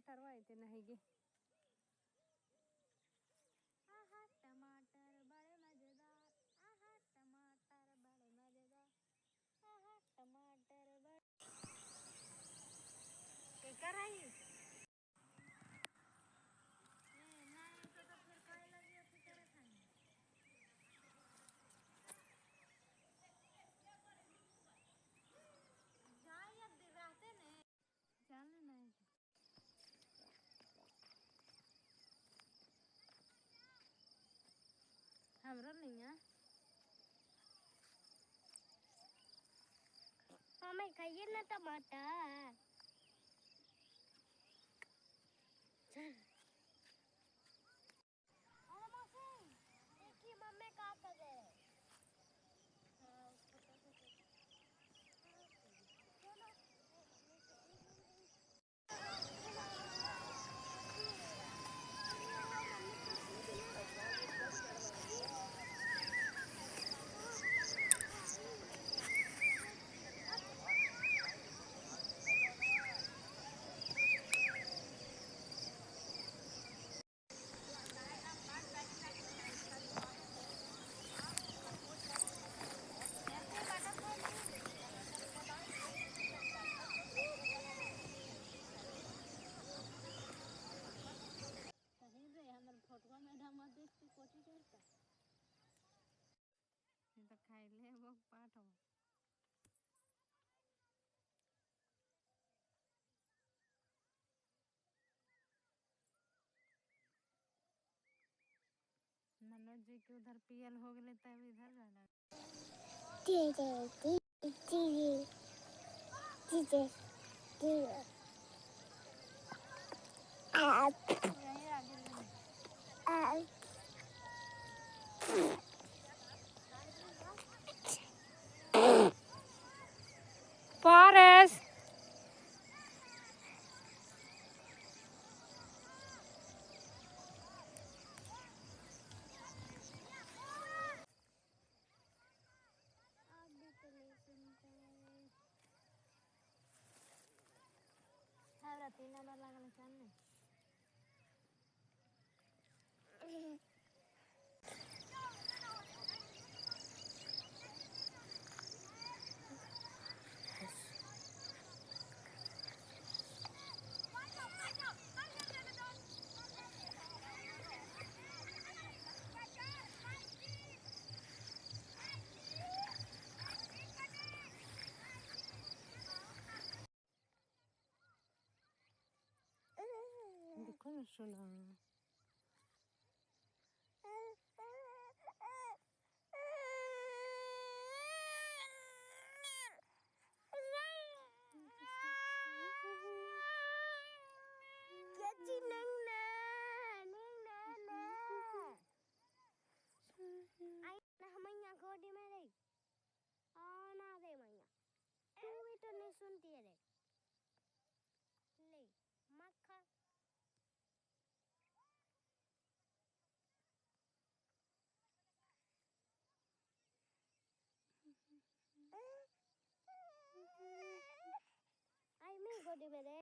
टमाटर वाए थे नहीं गे। आहा टमाटर बड़े मजेदार, आहा टमाटर बड़े मजेदार, आहा टमाटर बड़े क्या कर रही है? नहीं तो फिर खाए लगी अच्छी तरह खाएंगे। जाए या रहते नहीं जाने नहीं हमरा नहीं है। हमें खाइए ना टमाटर। अरे मौसी, देखिए मम्मी क्या कर रहे हैं। फोटो में हम देख के कोशिश करता ये तो खाई ले वो पाठ हो मनोज जी के उधर पीएल हो गए तब इधर रहना पारस तीन नंबर लगना चाहिए। देखो ना सुना सुनती है देख ले मक्खा आई मैं गोदी में दे